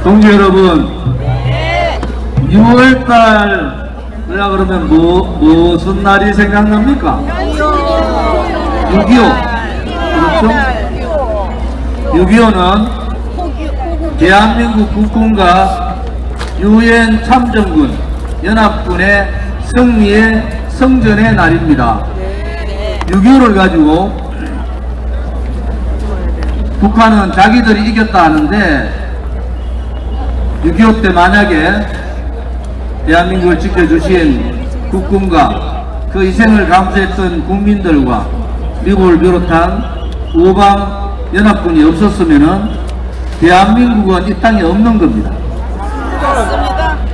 동지 여러분, 6월달 그래 그러면 무슨 날이 생각납니까? 6.25. 그렇죠? 6.25는 대한민국 국군과 유엔 참전군 연합군의 승리의 성전의 날입니다. 6.25를 가지고 북한은 자기들이 이겼다 하는데 6.25 때 만약에 대한민국을 지켜주신 국군과 그 희생을 감수했던 국민들과 미국을 비롯한 우방 연합군이 없었으면은 대한민국은 이 땅에 없는 겁니다.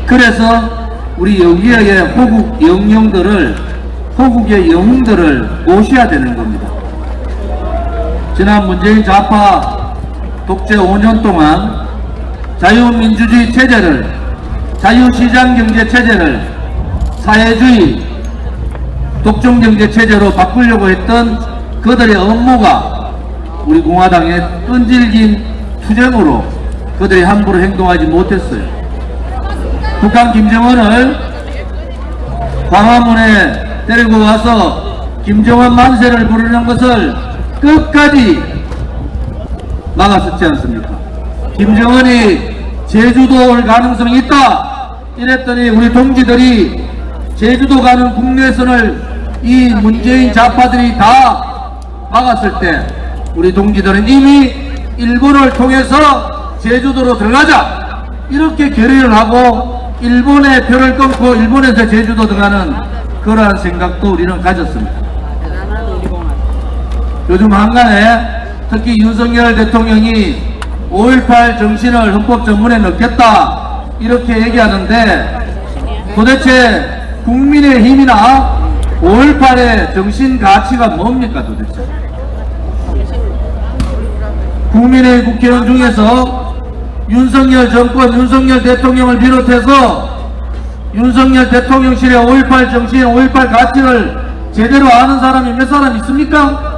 그래서 우리 여기에 호국 영령들을, 호국의 영웅들을 모셔야 되는 겁니다. 지난 문재인 좌파 독재 5년 동안 자유민주주의 체제를, 자유시장경제 체제를 사회주의 독점경제 체제로 바꾸려고 했던 그들의 업무가 우리 공화당의 끈질긴 투쟁으로 그들이 함부로 행동하지 못했어요. 북한 김정은을 광화문에 데리고 와서 김정은 만세를 부르는 것을 끝까지 막았었지 않습니까? 김정은이 제주도 올 가능성이 있다 이랬더니 우리 동지들이 제주도 가는 국내선을 이 문재인 좌파들이 다 막았을 때 우리 동지들은 이미 일본을 통해서 제주도로 들어가자 이렇게 결의를 하고 일본의 표를 끊고 일본에서 제주도 들어가는 그러한 생각도 우리는 가졌습니다. 요즘 한간에 특히 윤석열 대통령이 5.18 정신을 헌법 전문에 넣겠다 이렇게 얘기하는데 도대체 국민의 힘이나 5.18의 정신 가치가 뭡니까 도대체? 국민의 국회의원 중에서 윤석열 정권, 윤석열 대통령을 비롯해서 윤석열 대통령실의 5.18 정신, 5.18 가치를 제대로 아는 사람이 몇 사람 있습니까?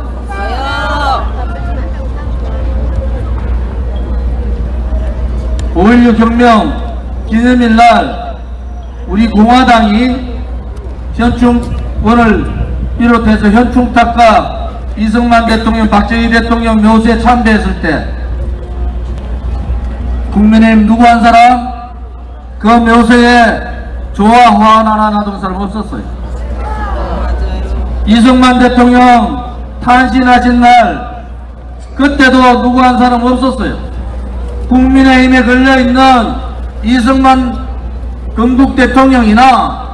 5.16 혁명 기념일 날 우리 공화당이 현충원을 비롯해서 현충탑과 이승만 대통령, 박정희 대통령 묘소에 참배했을 때 국민의힘 누구 한 사람 그 묘소에 조화 화환 하나 놔둔 사람 없었어요. 이승만 대통령 탄신하신 날 그때도 누구 한 사람 없었어요. 국민의힘에 걸려있는 이승만 건국 대통령이나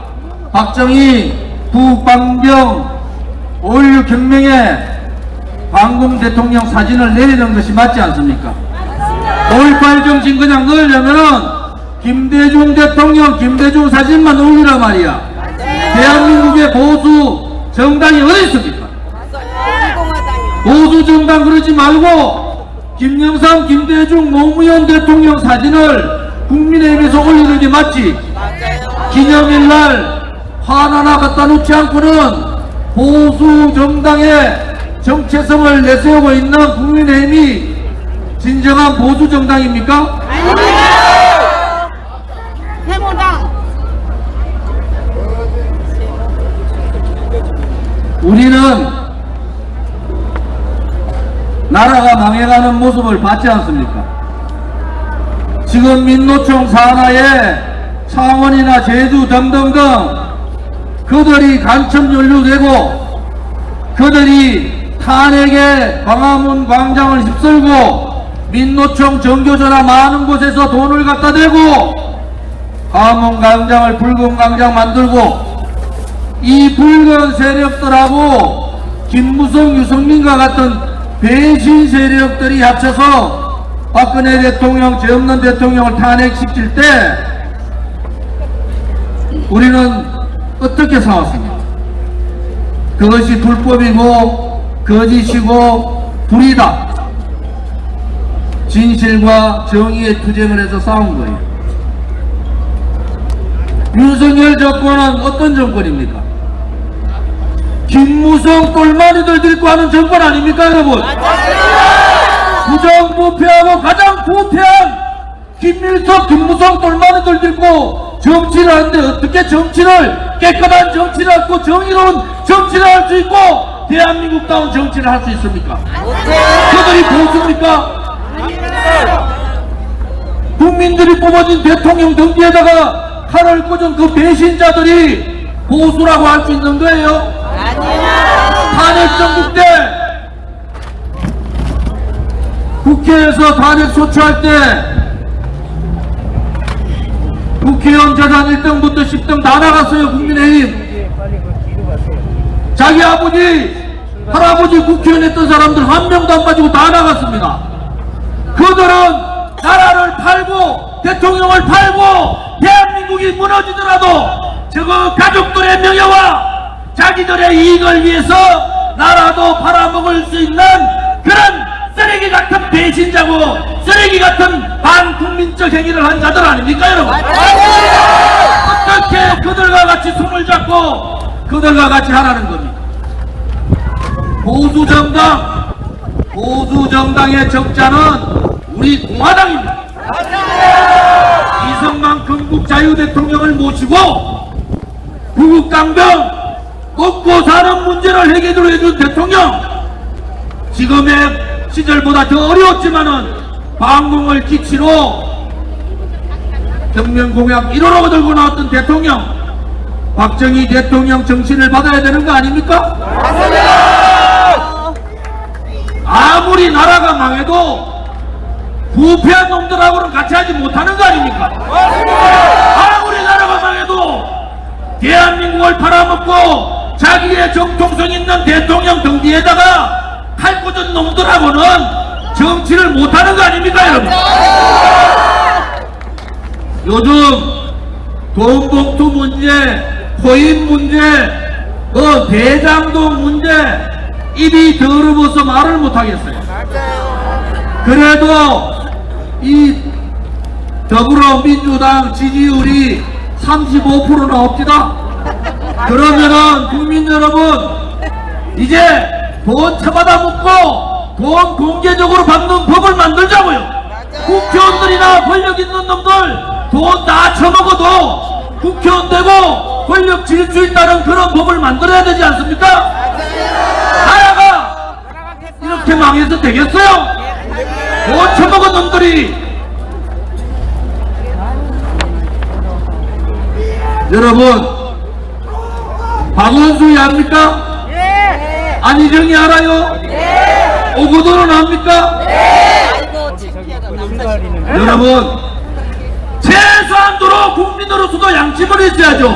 박정희, 북방병 5.16 혁명에 광공 대통령 사진을 내리는 것이 맞지 않습니까? 5.18 정신 그냥 넣으려면은 김대중 대통령, 김대중 사진만 올리란 말이야. 대한민국의 보수 정당이 어디 있습니까? 보수 정당 그러지 말고 김영삼, 김대중, 노무현 대통령 사진을 국민의힘에서 올리는 게 맞지. 기념일날 화환 하나 갖다 놓지 않고는 보수 정당의 정체성을 내세우고 있는 국민의힘이 진정한 보수 정당입니까? 아닙니다. 해모당. 우리는 나라가 망해가는 모습을 봤지 않습니까? 지금 민노총 산하에 창원이나 제주 등등등 그들이 간첩 연루되고 그들이 탄핵에 광화문 광장을 휩쓸고 민노총 정교조나 많은 곳에서 돈을 갖다 대고 광화문 광장을 붉은 광장 만들고 이 붉은 세력들하고 김무성, 유승민과 같은 배신 세력들이 합쳐서 박근혜 대통령, 죄 없는 대통령을 탄핵시킬 때 우리는 어떻게 싸웠습니까? 그것이 불법이고 거짓이고 불이다. 진실과 정의의 투쟁을 해서 싸운 거예요. 윤석열 정권은 어떤 정권입니까? 김무성 똘마니들 데리고 하는 정권 아닙니까 여러분? 부정부패하고 가장 부패한 김일성, 김무성 똘마니들 들고 정치를 하는데 어떻게 정치를 깨끗한 정치를 하고 정의로운 정치를 할 수 있고 대한민국다운 정치를 할 수 있습니까? 그들이 보수입니까? 국민들이 뽑아진 대통령 등기에다가 칼을 꽂은 그 배신자들이 보수라고 할 수 있는 거예요? 탄핵 정국 때 국회에서 탄핵 소추할 때 국회의원 재산 1등부터 10등 다 나갔어요. 국민의힘. 자기 아버지 할아버지 국회의원 했던 사람들 한 명도 안 빠지고 다 나갔습니다. 그들은 나라를 팔고 대통령을 팔고 대한민국이 무너지더라도 저거 가족들의 명예와 자기들의 이익을 위해서 나라도 팔아먹을 수 있는 그런 쓰레기 같은 배신자고 쓰레기 같은 반국민적 행위를 한 자들 아닙니까 여러분? 어떻게 그들과 같이 손을 잡고 그들과 같이 하라는 겁니까? 보수정당의 적자는 우리 공화당입니다. 이승만 건국자유대통령을 모시고 구국강병 먹고 사는 문제를 해결해준 대통령, 지금의 시절보다 더 어려웠지만은 방공을 기치로 경명공약 1호로 들고 나왔던 대통령 박정희 대통령 정신을 받아야 되는 거 아닙니까? 아무리 나라가 망해도 부패한 놈들하고는 같이 하지 못하는 거 아닙니까? 아무리 나라가 망해도 대한민국을 팔아먹고 자기의 정통성 있는 대통령 등뒤에다가 칼 꽂은 놈들하고는 정치를 못하는 거 아닙니까 여러분? 요즘 돈봉투 문제, 코인 문제, 대장동 문제 입이 더러워서 말을 못하겠어요. 그래도 이 더불어민주당 지지율이 35% 나옵니다. 그러면은 국민 여러분 이제 돈 처받아 먹고 돈 공개적으로 받는 법을 만들자고요. 국회의원들이나 권력 있는 놈들 돈 다 처먹어도 국회의원 되고 권력 질 수 있다는 그런 법을 만들어야 되지 않습니까? 나라가 이렇게 망해서 되겠어요? 돈 처먹은 놈들이 여러분 박원순이 압니까? 안희정이 알아요? 오거돈은 압니까? 여러분 최소한도로 국민으로서도 양심을 있어야죠.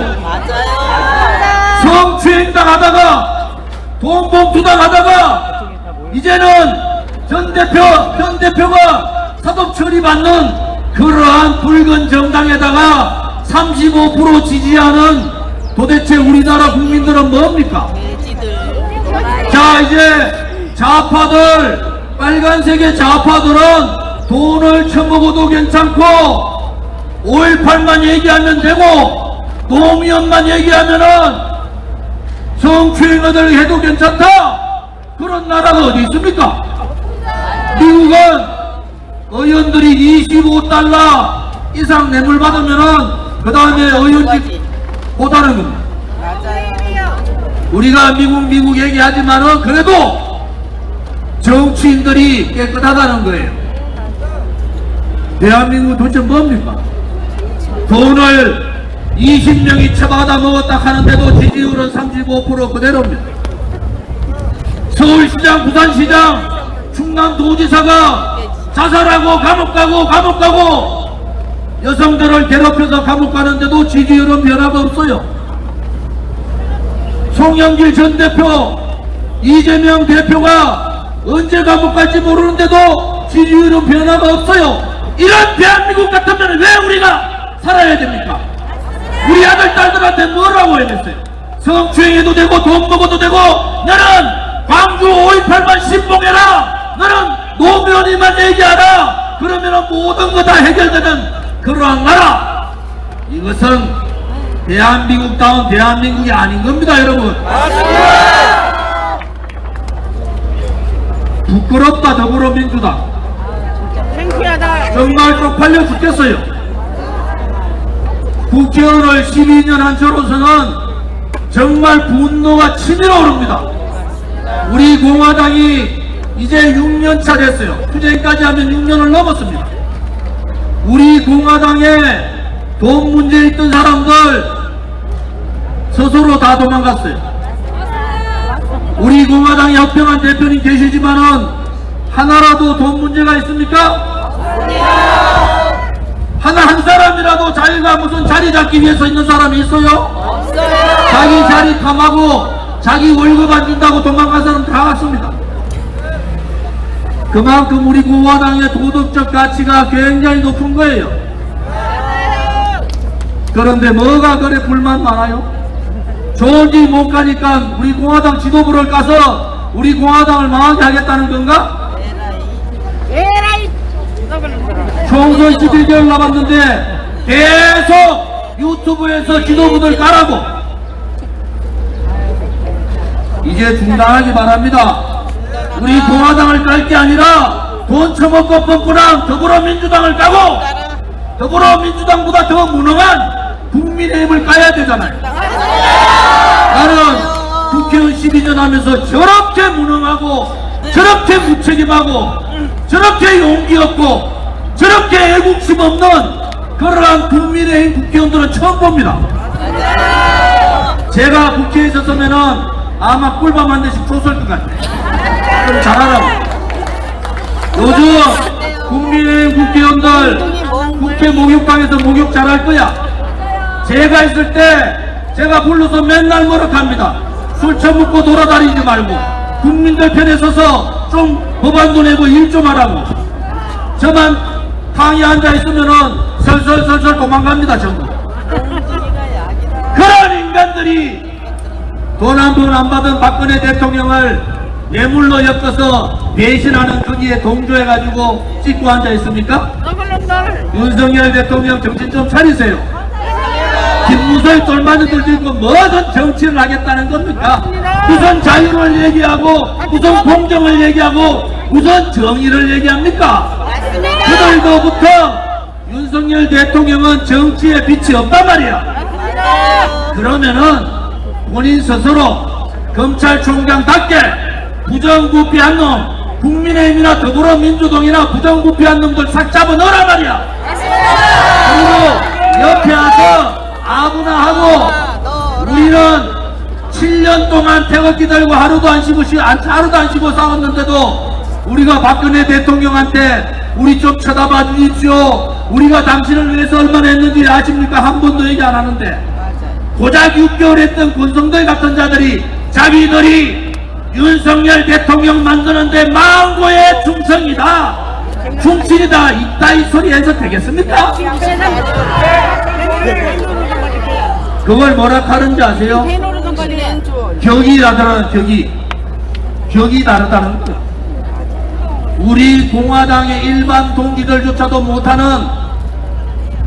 성추행당 하다가 돈봉투당 하다가 이제는 전 대표가 사법 처리받는 그러한 붉은 정당에다가 35% 지지하는 도대체 우리나라 국민들은 뭡니까? 자 이제 좌파들 빨간색의 좌파들은 돈을 처먹어도 괜찮고 5.18만 얘기하면 되고 노무현만 얘기하면은 성추행을 해도 괜찮다 그런 나라가 어디 있습니까? 미국은 의원들이 25달러 이상 뇌물 받으면은 그 다음에 의원직 못하는 겁니다. 우리가 미국 얘기하지만은 그래도 정치인들이 깨끗하다는 거예요. 대한민국 도대체 뭡니까? 돈을 20명이 처받아 먹었다 하는데도 지지율은 35% 그대로입니다. 서울시장, 부산시장, 충남도지사가 자살하고 감옥 가고 여성들을 괴롭혀서 감옥 가는데도 지지율은 변화가 없어요. 송영길 전 대표, 이재명 대표가 언제 감옥 갈지 모르는데도 지지율은 변화가 없어요. 이런 대한민국 같으면 왜 우리가 살아야 됩니까? 우리 아들 딸들한테 뭐라고 해냈어요? 성추행해도 되고 돈 먹어도 되고 너는 광주 5.18만 신봉해라, 너는 노무현이만 얘기하라, 그러면 모든 거 다 해결되는 그러한 나라, 이것은 대한민국다운 대한민국이 아닌 겁니다 여러분. 부끄럽다 더불어민주당. 맞습니다. 정말 쪽팔려 죽겠어요. 국회의원을 12년 한 저로서는 정말 분노가 치밀어 오릅니다. 우리 공화당이 이제 6년차 됐어요. 투쟁까지 하면 6년을 넘었습니다. 우리 공화당에 돈 문제에 있던 사람들 스스로 다 도망갔어요. 우리 공화당의 협평한 대표님 계시지만은 하나라도 돈 문제가 있습니까? 하나 한 사람이라도 자기가 무슨 자리 잡기 위해서 있는 사람이 있어요? 없어요. 자기 자리 탐하고 자기 월급 안 준다고 도망간 사람 다 왔습니다. 그만큼 우리 공화당의 도덕적 가치가 굉장히 높은 거예요. 그런데 뭐가 그래 불만 많아요? 좋은지 못 가니까 우리 공화당 지도부를 가서 우리 공화당을 망하게 하겠다는 건가? 에라이. 총선 11개월 남았는데 계속 유튜브에서 지도부들 가라고. 이제 중단하기 바랍니다. 우리 공화당을 깔 게 아니라 돈 처먹고 뻔뻔한 더불어민주당을 까고 더불어민주당보다 더 무능한 국민의힘을 까야 되잖아요. 나는 국회의원 12년 하면서 저렇게 무능하고 저렇게 무책임하고 저렇게 용기 없고 저렇게 애국심 없는 그러한 국민의힘 국회의원들은 처음 봅니다. 제가 국회에 있었으면은 아마 꿀밤 한 대씩 줬을 것 같아요. 좀 잘하라고. 요즘 국민의힘 국회의원들 국회 목욕탕에서 목욕 잘할 거야. 제가 있을 때 제가 불러서 맨날 뭐라합니다. 술 처먹고 돌아다니지 말고 국민들 편에 서서 좀 법안도 내고 일 좀 하라고. 저만 탕에 앉아 있으면은 설설설설 도망갑니다. 전부. 그런 인간들이 돈 한 번 안 받은 박근혜 대통령을 뇌물로 엮어서 배신하는 거기에 동조해가지고 찍고 앉아 있습니까? 윤석열 대통령 정신 좀 차리세요. 김무성 똘마니들 들고 뭐든 정치를 하겠다는 겁니까? 우선 자유를 얘기하고 우선 공정을 얘기하고 우선 정의를 얘기합니까? 그들로부터 윤석열 대통령은 정치에 빛이 없단 말이야. 그러면은 본인 스스로 검찰총장답게 부정부패한 놈 국민의힘이나 더불어민주당이나 부정부패한 놈들 싹 잡아 넣으란 말이야. 그리고 옆에 와서 아무나 하고 우리는 7년 동안 태극기 들고 하루도 안 쉬고 싸웠는데도 우리가 박근혜 대통령한테 우리 좀 쳐다봐 주십시오. 우리가 당신을 위해서 얼마나 했는지 아십니까? 한 번도 얘기 안 하는데 고작 6개월 했던 권성들 같은 자들이 자기들이 윤석열 대통령 만드는데 망고의 충성이다 충실이다 이따위 소리 해서 되겠습니까? 그걸 뭐라 하는지 아세요? 격이 다르다는 격이 다르다는 거. 우리 공화당의 일반 동기들조차도 못하는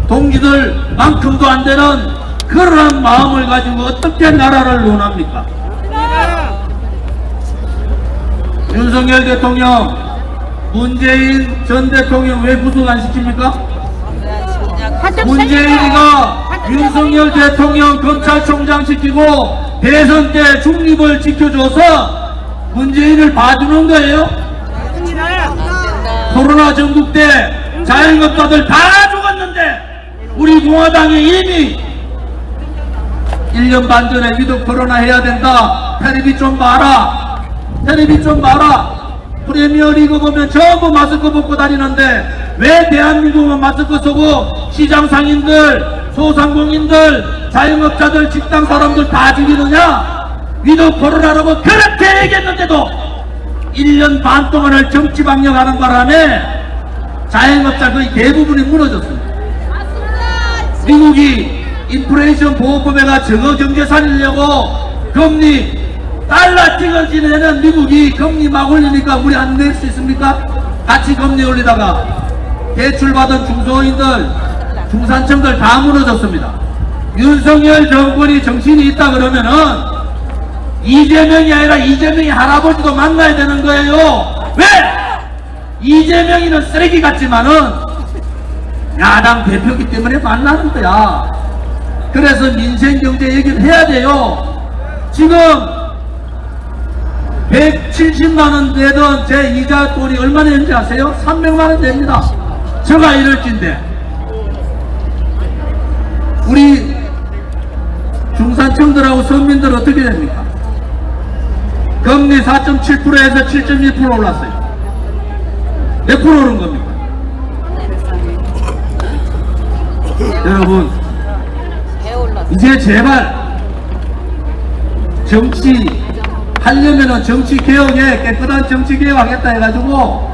동기들만큼도 안 되는 그러한 마음을 가지고 어떻게 나라를 논합니까? 윤석열 대통령, 문재인 전 대통령 왜 구속 안 시킵니까? 문재인이가 윤석열 대통령 검찰총장 시키고 대선 때 중립을 지켜줘서 문재인을 봐주는 거예요? 코로나 전국 때 자영업자들 다 죽었는데 우리 공화당이 이미 1년 반 전에 위드 코로나 해야 된다. 텔레비 좀 봐라. 프리미어리그 보면 전부 마스크 벗고 다니는데 왜 대한민국은 마스크 쓰고 시장 상인들, 소상공인들, 자영업자들, 직장 사람들 다 죽이느냐? 위드 코로나라고 그렇게 얘기했는데도 1년 반 동안을 정치 방역하는 바람에 자영업자 거의 대부분이 무너졌습니다. 미국이 인플레이션 보호법에가 저거 경제 살리려고 금리 달러 찍어지는 애는 미국이 금리 막 올리니까 우리 안 낼 수 있습니까? 같이 금리 올리다가 대출받은 중소인들, 중산층들 다 무너졌습니다. 윤석열 정권이 정신이 있다 그러면은 이재명이 아니라 이재명이 할아버지도 만나야 되는 거예요. 왜? 이재명이는 쓰레기 같지만은 야당 대표기 때문에 만나는 거야. 그래서 민생 경제 얘기를 해야 돼요. 지금 170만 원 내던 제 이자 돈이 얼마나 되는지 아세요? 300만 원 됩니다. 저가 이럴진데 우리 중산층들하고 서민들 어떻게 됩니까? 금리 4.7%에서 7.1% 올랐어요. 몇 프로 오른 겁니까? 여러분, 이제 제발 정치 하려면은 정치 개혁에 깨끗한 정치 개혁 하겠다 해가지고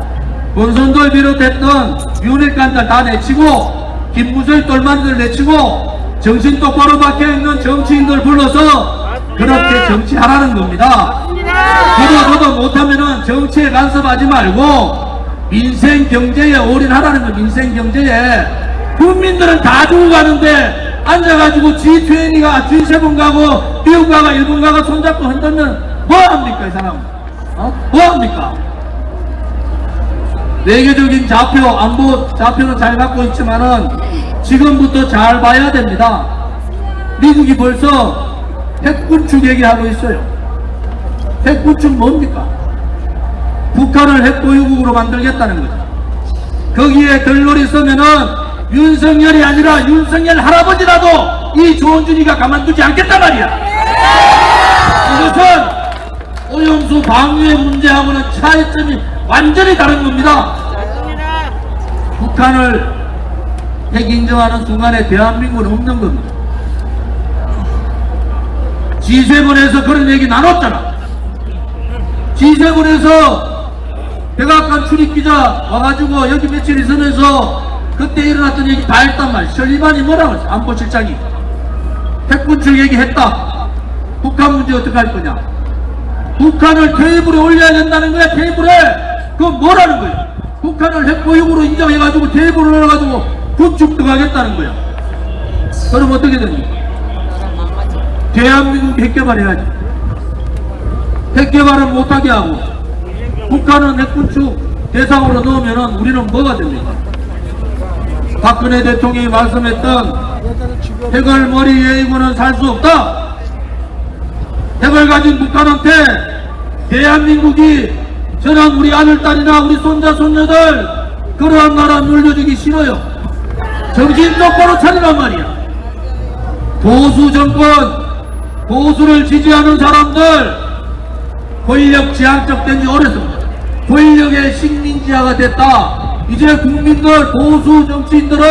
권선도를 비롯했던 윤핵관들 다 내치고 김무성 똘만들 내치고 정신 똑바로 박혀있는 정치인들 불러서 그렇게 정치하라는 겁니다. 저도 못하면은 정치에 간섭하지 말고 민생 경제에 올인하라는 거. 민생 경제에 국민들은 다 죽어가는데 앉아가지고 G20가 G7 가고 미국 가고 일본 가고 손잡고 흔들면 뭐합니까 이 사람? 뭐합니까? 외교적인 좌표 안보 좌표는 잘 갖고 있지만은 지금부터 잘 봐야 됩니다. 미국이 벌써 핵군축 얘기하고 있어요. 핵군축 뭡니까? 북한을 핵보유국으로 만들겠다는 거죠. 거기에 들러리 쓰면은 윤석열이 아니라 윤석열 할아버지라도 이 조원준이가 가만두지 않겠단 말이야. 이것은 오염수 방류의 문제하고는 차이점이 완전히 다른 겁니다. 북한을 핵 인정하는 순간에 대한민국은 없는 겁니다. G7에서 그런 얘기 나눴잖아. G7에서 백악관 출입기자 와가지고 여기 며칠 있으면서 그때 일어났던 얘기 다 했단 말이야. 설리반이 뭐라고 했어? 안보실장이 핵군축 얘기했다. 북한 문제 어떻게 할 거냐? 북한을 테이블에 올려야 된다는 거야. 테이블에. 그건 뭐라는 거야? 북한을 핵보유국으로 인정해가지고 테이블에 올려가지고 군축 들어가겠다는 거야. 그럼 어떻게 됩니까? 대한민국 핵개발해야지. 핵개발은 못하게 하고 북한은 핵군축 대상으로 넣으면 우리는 뭐가 됩니까? 박근혜 대통령이 말씀했던 핵을 머리 위에고는 살 수 없다. 핵을 가진 북한한테 대한민국이 저는 우리 아들딸이나 우리 손자 손녀들 그러한 나라 물려주기 싫어요. 정신 똑바로 차리란 말이야. 보수 정권, 보수를 지지하는 사람들 권력 지향적 된 지 오래습니다. 권력의 식민지화가 됐다. 이제 국민들, 보수 정치인들은,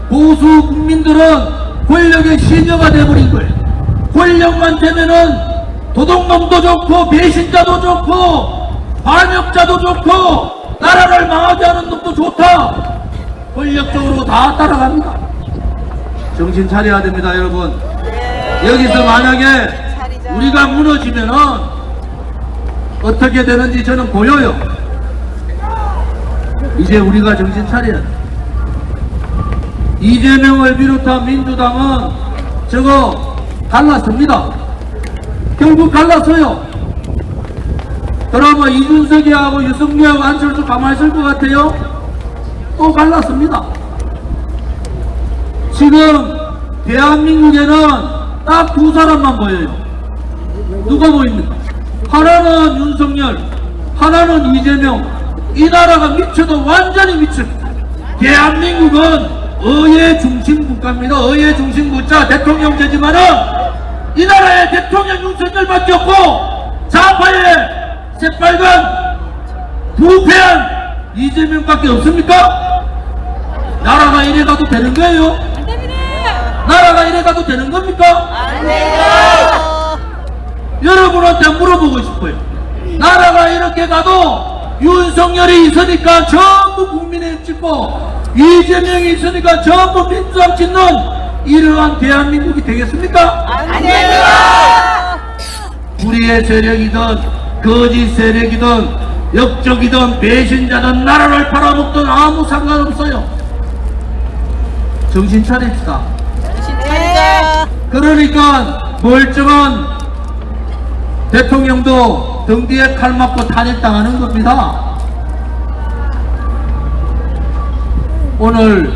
보수 국민들은 권력의 시녀가 돼버린 거예요. 권력만 되면은 도둑놈도 좋고 배신자도 좋고 반역자도 좋고 나라를 망하게 하는 놈도 좋다. 권력적으로 다 따라갑니다. 정신 차려야 됩니다, 여러분. 여기서 만약에 우리가 무너지면은 어떻게 되는지 저는 보여요. 이제 우리가 정신 차려야 돼. 이재명을 비롯한 민주당은 저거 갈랐습니다. 결국 갈랐어요. 그러면 이준석이하고 유승민하고 안철수 가만히 있을 것 같아요? 또 갈랐습니다. 지금 대한민국에는 딱 두 사람만 보여요. 누가 보입니까? 하나는 윤석열, 하나는 이재명. 이 나라가 미쳐도 완전히 미칩니다. 대한민국은 의회 중심 국가입니다. 의회 중심 국가 대통령제지만은 이 나라의 대통령 윤석열밖에 없고 좌파의 새빨간 부패한 이재명밖에 없습니까? 나라가 이래 가도 되는 거예요? 나라가 이래 가도 되는 겁니까? 안 돼요. 여러분한테 물어보고 싶어요. 나라가 이렇게 가도 윤석열이 있으니까 전부 국민의힘 찍고 이재명이 있으니까 전부 민주당 찍는 이러한 대한민국이 되겠습니까? 안 돼요. 불의의 세력이든 거짓 세력이든 역적이든 배신자든 나라를 팔아먹든 아무 상관없어요. 정신 차립시다. 네. 그러니까 멀쩡한 대통령도 등 뒤에 칼 맞고 탄핵당하는 겁니다. 오늘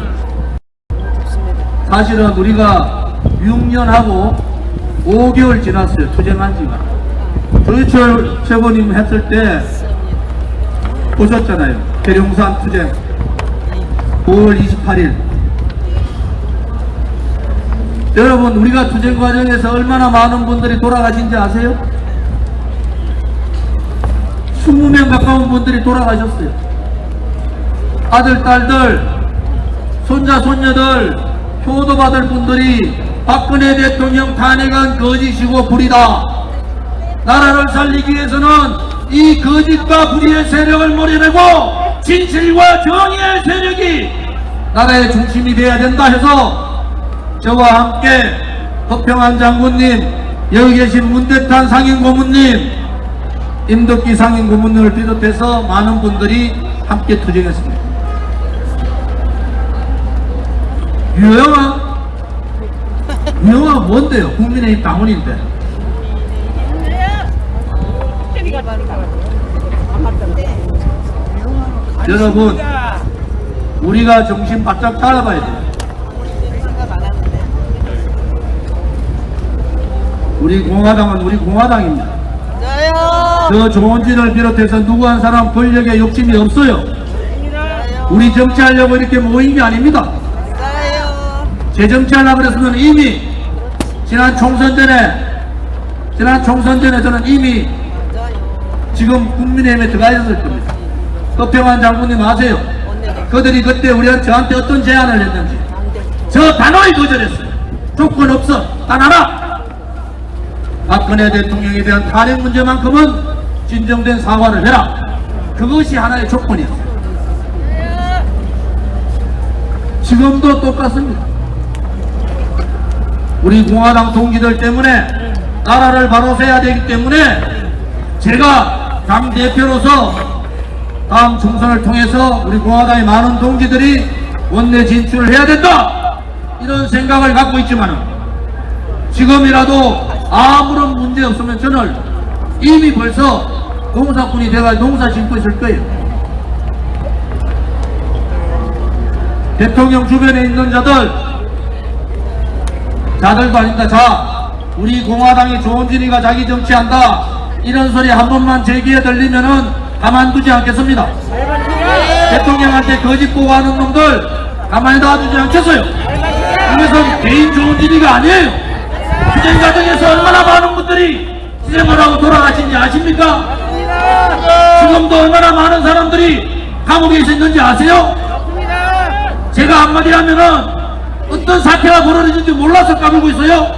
사실은 우리가 6년하고 5개월 지났어요. 투쟁한 지가. 조희철 최고님 했을 때 보셨잖아요. 계룡산 투쟁 5월 28일. 여러분, 우리가 투쟁 과정에서 얼마나 많은 분들이 돌아가신지 아세요? 20명 가까운 분들이 돌아가셨어요. 아들, 딸들, 손자, 손녀들, 효도받을 분들이 박근혜 대통령 탄핵은 거짓이고 불이다. 나라를 살리기 위해서는 이 거짓과 불의의 세력을 몰아내고 진실과 정의의 세력이 나라의 중심이 되어야 된다 해서 저와 함께 허평한 장군님, 여기 계신 문대탄 상임고문님, 임덕기 상임고문님을 비롯해서 많은 분들이 함께 투쟁했습니다. 유영아 뭔데요? 국민의힘 당원인데. 여러분, 우리가 정신 바짝 차려봐야 돼요. 우리 공화당은 우리 공화당입니다. 저 조원진을 비롯해서 누구 한 사람 권력에 욕심이 없어요. 우리 정치하려고 이렇게 모인 게 아닙니다. 재정치하려고 그랬으면 이미 지난 총선 전에 저는 이미 지금 국민의힘에 들어가 있었을 겁니다. 허평한 장군님 아세요? 그들이 그때 저한테 어떤 제안을 했는지 저 단호히 거절했어요. 조건 없어. 단 하나, 박근혜 대통령에 대한 탄핵 문제만큼은 진정된 사과를 해라. 그것이 하나의 조건이었어요. 지금도 똑같습니다. 우리 공화당 동지들 때문에 나라를 바로 세야 되기 때문에 제가 당대표로서 다음 총선을 통해서 우리 공화당의 많은 동지들이 원내 진출을 해야 된다, 이런 생각을 갖고 있지만 지금이라도 아무런 문제 없으면 저는 이미 벌써 농사꾼이 돼가지고 농사 짓고 있을 거예요. 대통령 주변에 있는 자들도 아닙니다. 자, 우리 공화당이 조원진이가 자기 정치한다, 이런 소리 한 번만 제 귀에 들리면은 가만두지 않겠습니다. 대통령한테 거짓 보고하는 놈들 가만히 놔두지 않겠어요. 이것은 개인 조원진이가 아니에요. 투쟁 과정에서 얼마나 많은 분들이 투쟁을 하고 돌아가신지 아십니까? 지금도 얼마나 많은 사람들이 감옥에 있었는지 아세요? 제가 한마디 하면은 어떤 사태가 벌어지는지 몰라서 까불고 있어요.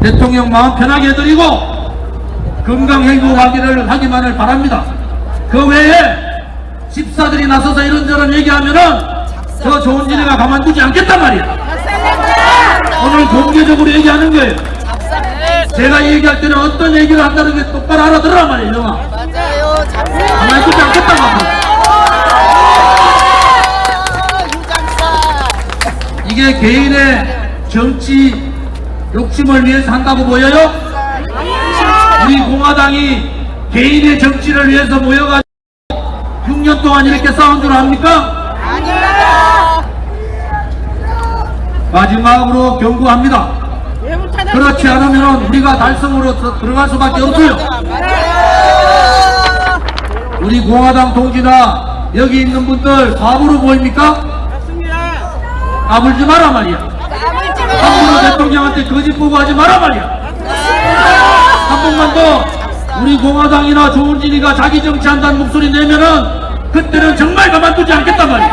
대통령 마음 편하게 해드리고 건강 행복하기만을 바랍니다. 그 외에 집사들이 나서서 이런저런 얘기하면은 저 조원진이가 가만두지 않겠단 말이야. 오늘 공개적으로 얘기하는 거예요. 제가 얘기할 때는 어떤 얘기를 한다는 게 똑바로 알아들으란 말이에요. 영아, 맞아요. 가만히 두지 않겠단 말이야. 이게 개인의 정치 욕심을 위해서 한다고 보여요? 우리 공화당이 개인의 정치를 위해서 모여가지고 6년 동안 이렇게 싸운 줄 압니까? 아닙니다. 마지막으로 경고합니다. 그렇지 않으면 우리가 달성으로 들어갈 수밖에 없어요. 우리 공화당 동지나 여기 있는 분들 바보로 보입니까? 까불지 마라 말이야. 함부로 대통령한테 거짓 보고하지 마라 말이야. 한 번만 더 우리 공화당이나 조원진이가 자기 정치한다는 목소리 내면은 그때는 정말 가만두지 않겠단 말이야.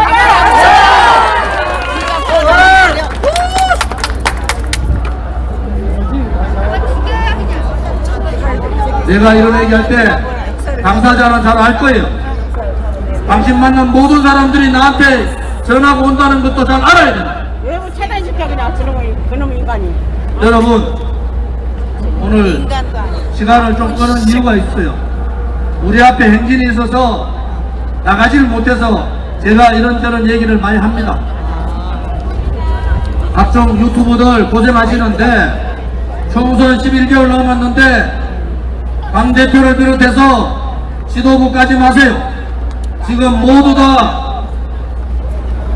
내가 이런 얘기할 때 당사자는 잘 알 거예요. 당신 만난 모든 사람들이 나한테 전화가 온다는 것도 잘 알아야 된다. 왜 차단시켜 그냥 그놈 인간이. 여러분, 오늘 시간을 좀 끄는 이유가 있어요. 우리 앞에 행진이 있어서 나가지를 못해서 제가 이런저런 얘기를 많이 합니다. 각종 유튜브들 고생하시는데 총선 11개월 남았는데 강 대표를 비롯해서 지도부까지 마세요. 지금 모두 다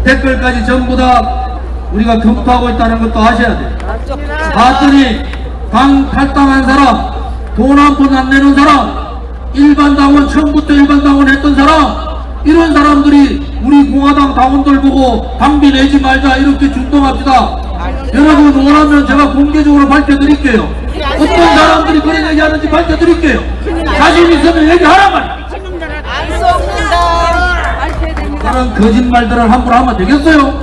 댓글까지 전부 다 우리가 검토하고 있다는 것도 아셔야 돼요. 봤더니 당 탈당한 사람, 돈 한 푼 안 내는 사람, 일반 당원, 처음부터 일반 당원 했던 사람, 이런 사람들이 우리 공화당 당원들 보고 당비 내지 말자 이렇게 준동합시다. 여러분 원하면 제가 공개적으로 밝혀드릴게요. 어떤 사람들이 그런 얘기하는지 밝혀드릴게요. 자신 있으면 얘기하라만. 안 쏩니다. 그런 거짓말들을 함부로 하면 되겠어요?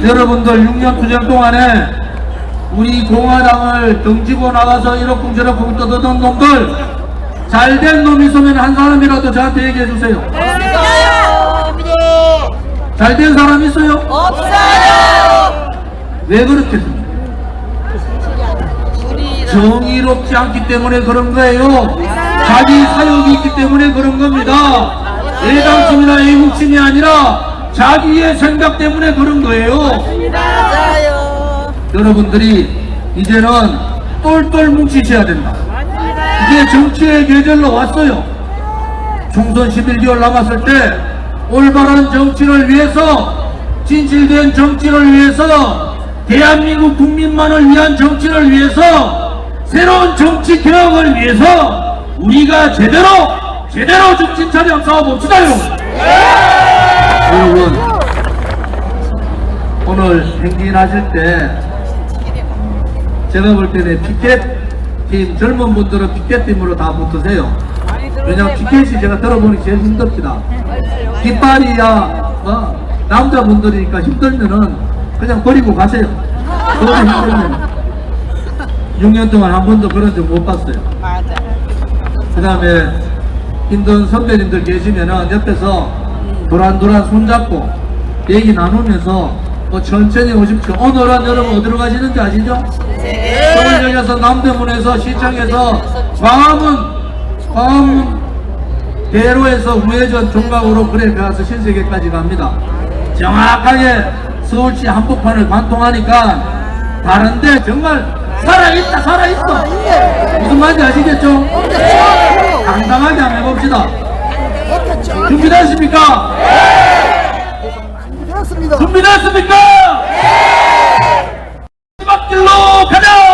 여러분들 6년 투쟁 동안에 우리 공화당을 등지고 나가서 이러쿵저러쿵 떠드는 놈들, 잘된 놈 있으면 한 사람이라도 저한테 얘기해 주세요. 잘된 사람 있어요? 없어요. 왜 그렇겠습니까? 정의롭지 않기 때문에 그런 거예요. 자기 사욕이 있기 때문에 그런 겁니다. 애당심이나 애국심이 아니라 자기의 생각 때문에 그런 거예요. 맞아요. 여러분들이 이제는 똘똘 뭉치셔야 된다. 이제 정치의 계절로 왔어요. 총선 11개월 남았을 때 올바른 정치를 위해서, 진실된 정치를 위해서, 대한민국 국민만을 위한 정치를 위해서, 새로운 정치 개혁을 위해서 우리가 제대로 정신 차려 싸워봅시다. 여러분 오늘 행진하실 때 제가 볼 때는 피켓팀, 젊은 분들은 피켓팀으로 다 붙으세요. 왜냐면 피켓이 제가 들어보니 제일 힘듭니다. 깃발이야 남자분들이니까 힘들면은 그냥 버리고 가세요. 너무 힘들면 6년 동안 한 번도 그런 적 못 봤어요. 그 다음에 힘든 선배님들 계시면은 옆에서 도란도란 손잡고 얘기 나누면서 천천히 오십시오. 오늘은 여러분 어디로 가시는지 아시죠? 서울역에서 남대문에서 시청에서 광화문 대로에서 우회전 종각으로 그래 가서 신세계까지 갑니다. 정확하게 서울시 한복판을 관통하니까 다른데 정말 살아있어. 무슨 말인지 아시겠죠? 당당하게 한번 해봅시다. 준비됐습니까? 준비됐습니까? 마지막 길로 가자!